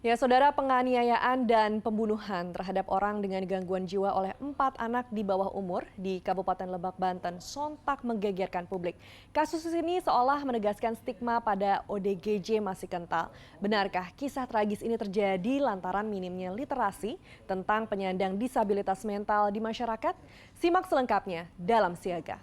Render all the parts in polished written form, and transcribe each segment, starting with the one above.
Ya, saudara, penganiayaan dan pembunuhan terhadap orang dengan gangguan jiwa oleh 4 anak di bawah umur di Kabupaten Lebak, Banten sontak menggegerkan publik. Kasus ini seolah menegaskan stigma pada ODGJ masih kental. Benarkah kisah tragis ini terjadi lantaran minimnya literasi tentang penyandang disabilitas mental di masyarakat? Simak selengkapnya dalam Siaga.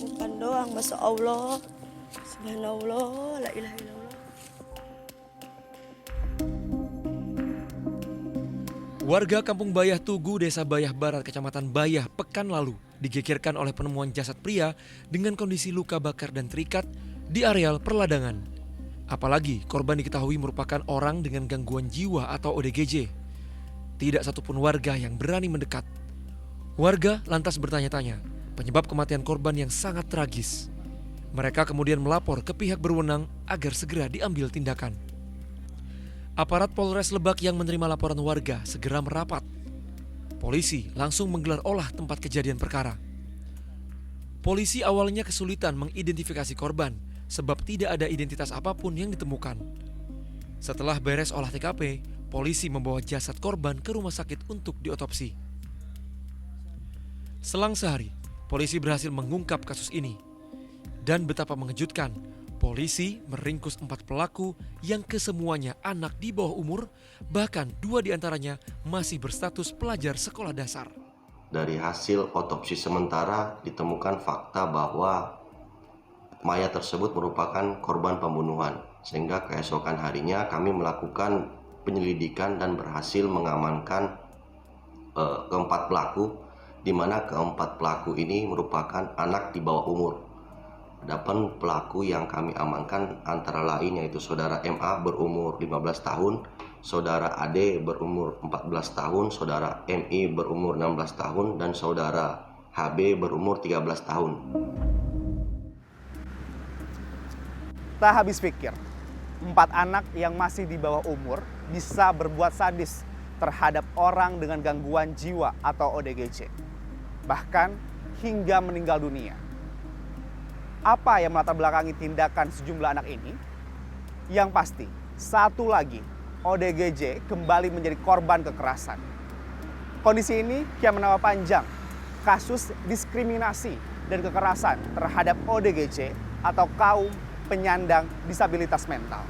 Bukan doang, Masya Allah, Subhanallah, la ilaha illallah. Warga Kampung Bayah Tugu, Desa Bayah Barat, Kecamatan Bayah, pekan lalu digegerkan oleh penemuan jasad pria dengan kondisi luka bakar dan terikat di areal perladangan. Apalagi korban diketahui merupakan orang dengan gangguan jiwa atau ODGJ. Tidak satupun warga yang berani mendekat. Warga lantas bertanya-tanya penyebab kematian korban yang sangat tragis. Mereka kemudian melapor ke pihak berwenang agar segera diambil tindakan. Aparat Polres Lebak yang menerima laporan warga segera merapat. Polisi langsung menggelar olah tempat kejadian perkara. Polisi awalnya kesulitan mengidentifikasi korban sebab tidak ada identitas apapun yang ditemukan. Setelah beres olah TKP, polisi membawa jasad korban ke rumah sakit untuk diotopsi. Selang sehari, polisi berhasil mengungkap kasus ini. Dan betapa mengejutkan, polisi meringkus 4 pelaku yang kesemuanya anak di bawah umur, bahkan 2 diantaranya masih berstatus pelajar sekolah dasar. Dari hasil otopsi sementara ditemukan fakta bahwa mayat tersebut merupakan korban pembunuhan, sehingga keesokan harinya kami melakukan penyelidikan dan berhasil mengamankan keempat pelaku, di mana keempat pelaku ini merupakan anak di bawah umur. Adapun pelaku yang kami amankan antara lain yaitu saudara MA berumur 15 tahun, saudara AD berumur 14 tahun, saudara MI berumur 16 tahun, dan saudara HB berumur 13 tahun. Tak habis pikir, 4 anak yang masih di bawah umur bisa berbuat sadis terhadap orang dengan gangguan jiwa atau ODGJ. Bahkan hingga meninggal dunia. Apa yang melatar belakangi tindakan sejumlah anak ini? Yang pasti, satu lagi, ODGJ kembali menjadi korban kekerasan. Kondisi ini kian menambah panjang kasus diskriminasi dan kekerasan terhadap ODGJ atau kaum penyandang disabilitas mental.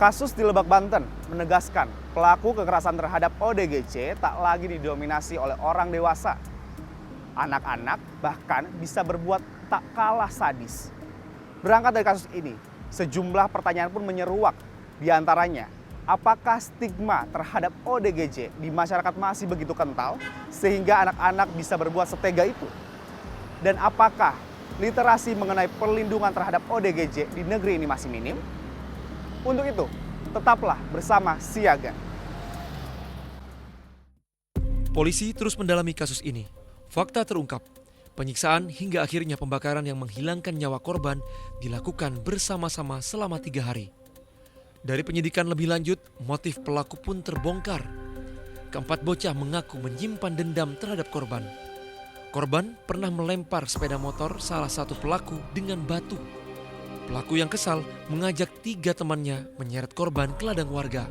Kasus di Lebak, Banten menegaskan pelaku kekerasan terhadap ODGJ tak lagi didominasi oleh orang dewasa. Anak-anak bahkan bisa berbuat tak kalah sadis. Berangkat dari kasus ini, sejumlah pertanyaan pun menyeruak. Di antaranya, apakah stigma terhadap ODGJ di masyarakat masih begitu kental sehingga anak-anak bisa berbuat setega itu? Dan apakah literasi mengenai perlindungan terhadap ODGJ di negeri ini masih minim? Untuk itu, tetaplah bersama Siaga. Polisi terus mendalami kasus ini. Fakta terungkap, penyiksaan hingga akhirnya pembakaran yang menghilangkan nyawa korban dilakukan bersama-sama selama 3 hari. Dari penyidikan lebih lanjut, motif pelaku pun terbongkar. Keempat bocah mengaku menyimpan dendam terhadap korban. Korban pernah melempar sepeda motor salah satu pelaku dengan batu. Pelaku yang kesal mengajak 3 temannya menyeret korban ke ladang warga.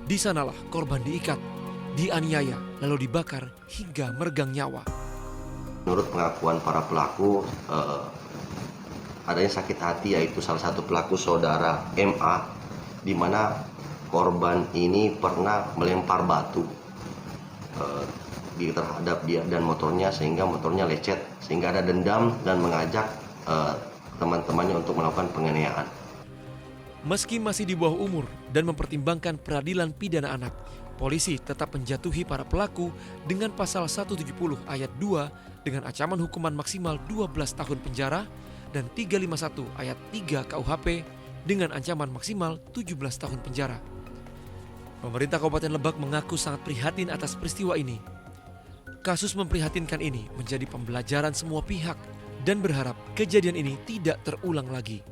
Di sanalah korban diikat, dianiaya, lalu dibakar hingga meregang nyawa. Menurut pengakuan para pelaku, adanya sakit hati yaitu salah satu pelaku saudara MA, di mana korban ini pernah melempar batu terhadap dia dan motornya sehingga motornya lecet, sehingga ada dendam dan mengajak teman-temannya untuk melakukan penganiayaan. Meski masih di bawah umur dan mempertimbangkan peradilan pidana anak, polisi tetap menjatuhi para pelaku dengan pasal 170 ayat 2 dengan ancaman hukuman maksimal 12 tahun penjara dan 351 ayat 3 KUHP dengan ancaman maksimal 17 tahun penjara. Pemerintah Kabupaten Lebak mengaku sangat prihatin atas peristiwa ini. Kasus memprihatinkan ini menjadi pembelajaran semua pihak dan berharap kejadian ini tidak terulang lagi.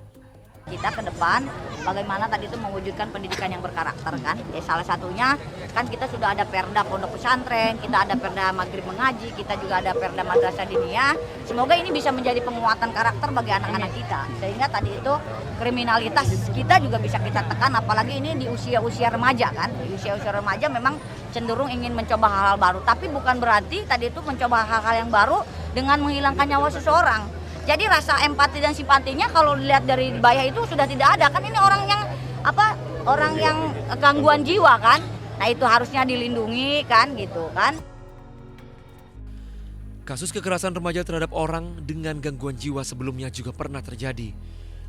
kita ke depan bagaimana tadi itu mewujudkan pendidikan yang berkarakter kan. Ya, salah satunya kan kita sudah ada perda pondok pesantren, kita ada perda maghrib mengaji, kita juga ada perda madrasah diniyah. Semoga ini bisa menjadi penguatan karakter bagi anak-anak kita. Sehingga tadi itu kriminalitas kita juga bisa kita tekan, apalagi ini di usia-usia remaja kan. Di usia-usia remaja memang cenderung ingin mencoba hal-hal baru, tapi bukan berarti tadi itu mencoba hal-hal yang baru dengan menghilangkan nyawa seseorang. Jadi rasa empati dan simpatinya kalau dilihat dari Bayah itu sudah tidak ada kan. Ini orang yang gangguan jiwa kan. Nah itu harusnya dilindungi kan gitu kan. Kasus kekerasan remaja terhadap orang dengan gangguan jiwa sebelumnya juga pernah terjadi.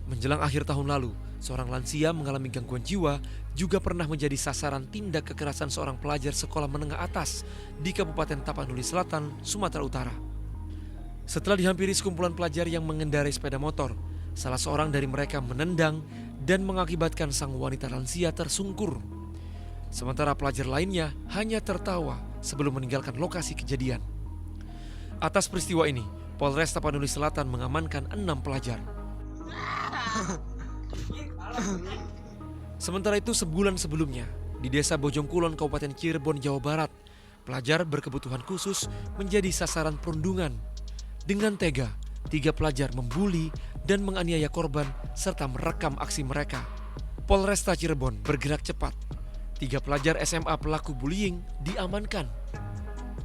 Menjelang akhir tahun lalu, seorang lansia mengalami gangguan jiwa juga pernah menjadi sasaran tindak kekerasan seorang pelajar sekolah menengah atas di Kabupaten Tapanuli Selatan, Sumatera Utara. Setelah dihampiri sekumpulan pelajar yang mengendarai sepeda motor, salah seorang dari mereka menendang dan mengakibatkan sang wanita lansia tersungkur. Sementara pelajar lainnya hanya tertawa sebelum meninggalkan lokasi kejadian. Atas peristiwa ini, Polres Tapanuli Selatan mengamankan 6 pelajar. Sementara itu sebulan sebelumnya, di Desa Bojongkulon, Kabupaten Cirebon, Jawa Barat, pelajar berkebutuhan khusus menjadi sasaran perundungan. Dengan tega, 3 pelajar membuli dan menganiaya korban serta merekam aksi mereka. Polresta Cirebon bergerak cepat. 3 pelajar SMA pelaku bullying diamankan.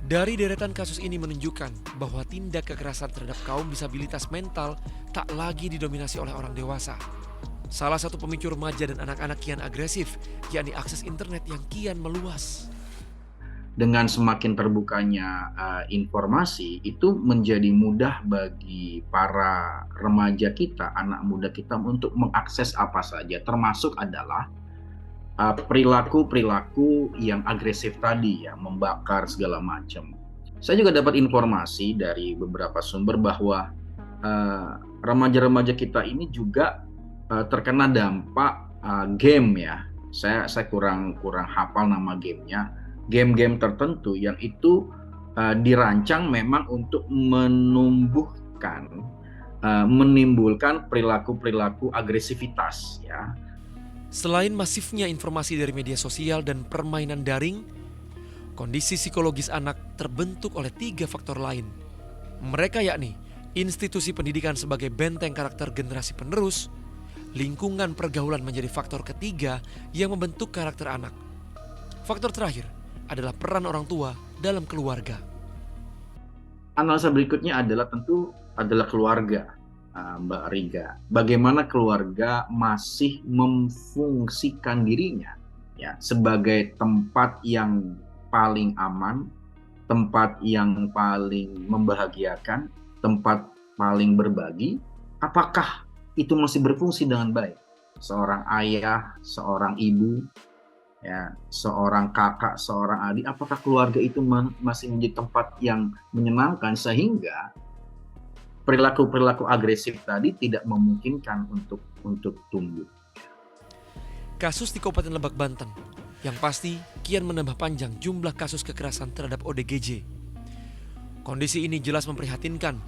Dari deretan kasus ini menunjukkan bahwa tindak kekerasan terhadap kaum disabilitas mental tak lagi didominasi oleh orang dewasa. Salah satu pemicu remaja dan anak-anak kian agresif, yakni akses internet yang kian meluas. Dengan semakin terbukanya informasi, itu menjadi mudah bagi para remaja kita, anak muda kita untuk mengakses apa saja, termasuk adalah perilaku-perilaku yang agresif tadi ya, membakar segala macam. Saya juga dapat informasi dari beberapa sumber bahwa remaja-remaja kita ini juga terkena dampak game ya. Saya kurang hafal nama gamenya. Game-game tertentu yang itu dirancang memang untuk menimbulkan perilaku-perilaku agresivitas ya. Selain masifnya informasi dari media sosial dan permainan daring, kondisi psikologis anak terbentuk oleh 3 faktor lain. Mereka yakni institusi pendidikan sebagai benteng karakter generasi penerus, lingkungan pergaulan menjadi faktor ketiga yang membentuk karakter anak. Faktor terakhir adalah peran orang tua dalam keluarga. Analisa berikutnya adalah tentu adalah keluarga, Mbak Riga. Bagaimana keluarga masih memfungsikan dirinya ya sebagai tempat yang paling aman, tempat yang paling membahagiakan, tempat paling berbagi. Apakah itu masih berfungsi dengan baik? Seorang ayah, seorang ibu, ya, seorang kakak, seorang adik, apakah keluarga itu masih menjadi tempat yang menyenangkan sehingga perilaku-perilaku agresif tadi tidak memungkinkan untuk tumbuh. Kasus di Kabupaten Lebak, Banten yang pasti kian menambah panjang jumlah kasus kekerasan terhadap ODGJ. Kondisi ini jelas memprihatinkan,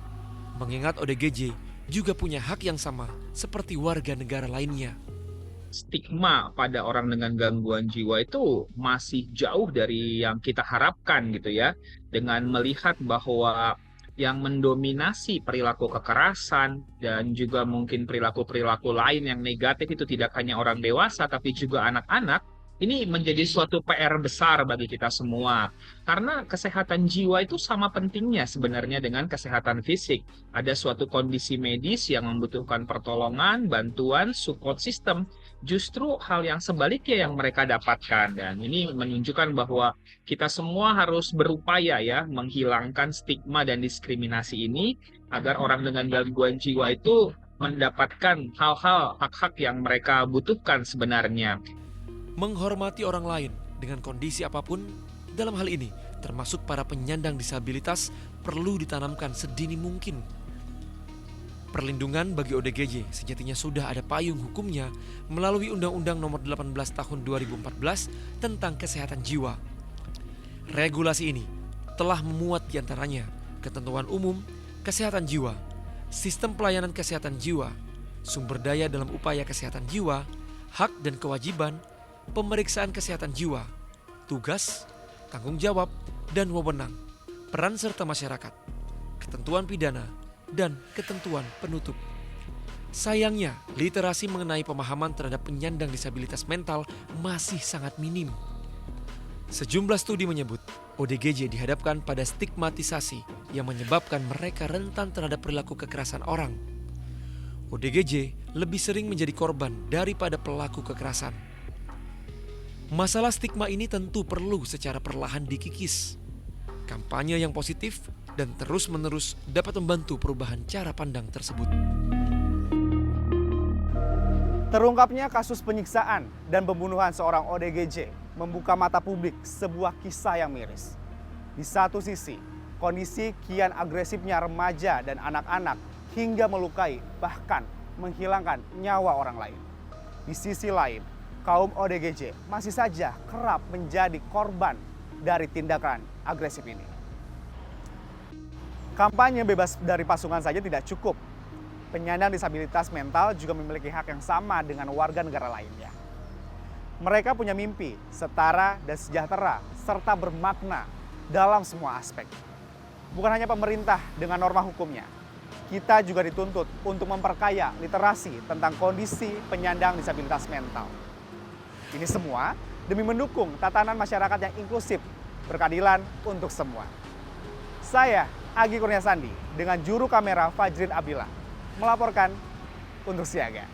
mengingat ODGJ juga punya hak yang sama seperti warga negara lainnya. Stigma pada orang dengan gangguan jiwa itu masih jauh dari yang kita harapkan gitu ya. Dengan melihat bahwa yang mendominasi perilaku kekerasan dan juga mungkin perilaku-perilaku lain yang negatif itu tidak hanya orang dewasa tapi juga anak-anak, ini menjadi suatu PR besar bagi kita semua. Karena kesehatan jiwa itu sama pentingnya sebenarnya dengan kesehatan fisik. Ada suatu kondisi medis yang membutuhkan pertolongan, bantuan, support system. Justru hal yang sebaliknya yang mereka dapatkan. Dan ini menunjukkan bahwa kita semua harus berupaya ya menghilangkan stigma dan diskriminasi ini agar orang dengan gangguan jiwa itu mendapatkan hal-hal hak-hak yang mereka butuhkan sebenarnya. Menghormati orang lain dengan kondisi apapun, dalam hal ini termasuk para penyandang disabilitas, perlu ditanamkan sedini mungkin. Perlindungan bagi ODGJ sejatinya sudah ada payung hukumnya melalui Undang-Undang Nomor 18 Tahun 2014 tentang Kesehatan Jiwa. Regulasi ini telah memuat diantaranya ketentuan umum kesehatan jiwa, sistem pelayanan kesehatan jiwa, sumber daya dalam upaya kesehatan jiwa, hak dan kewajiban, pemeriksaan kesehatan jiwa, tugas, tanggung jawab, dan wewenang, peran serta masyarakat, ketentuan pidana, dan ketentuan penutup. Sayangnya, literasi mengenai pemahaman terhadap penyandang disabilitas mental masih sangat minim. Sejumlah studi menyebut ODGJ dihadapkan pada stigmatisasi yang menyebabkan mereka rentan terhadap perilaku kekerasan orang. ODGJ lebih sering menjadi korban daripada pelaku kekerasan. Masalah stigma ini tentu perlu secara perlahan dikikis. Kampanye yang positif dan terus-menerus dapat membantu perubahan cara pandang tersebut. Terungkapnya kasus penyiksaan dan pembunuhan seorang ODGJ membuka mata publik sebuah kisah yang miris. Di satu sisi, kondisi kian agresifnya remaja dan anak-anak hingga melukai bahkan menghilangkan nyawa orang lain. Di sisi lain, kaum ODGJ masih saja kerap menjadi korban dari tindakan agresif ini. Kampanye bebas dari pasungan saja tidak cukup. Penyandang disabilitas mental juga memiliki hak yang sama dengan warga negara lainnya. Mereka punya mimpi, setara dan sejahtera, serta bermakna dalam semua aspek. Bukan hanya pemerintah dengan norma hukumnya, kita juga dituntut untuk memperkaya literasi tentang kondisi penyandang disabilitas mental. Ini semua demi mendukung tatanan masyarakat yang inklusif, berkeadilan untuk semua. Saya, Agi Kurniasandi, dengan juru kamera Fajrin Abdillah, melaporkan untuk Siaga.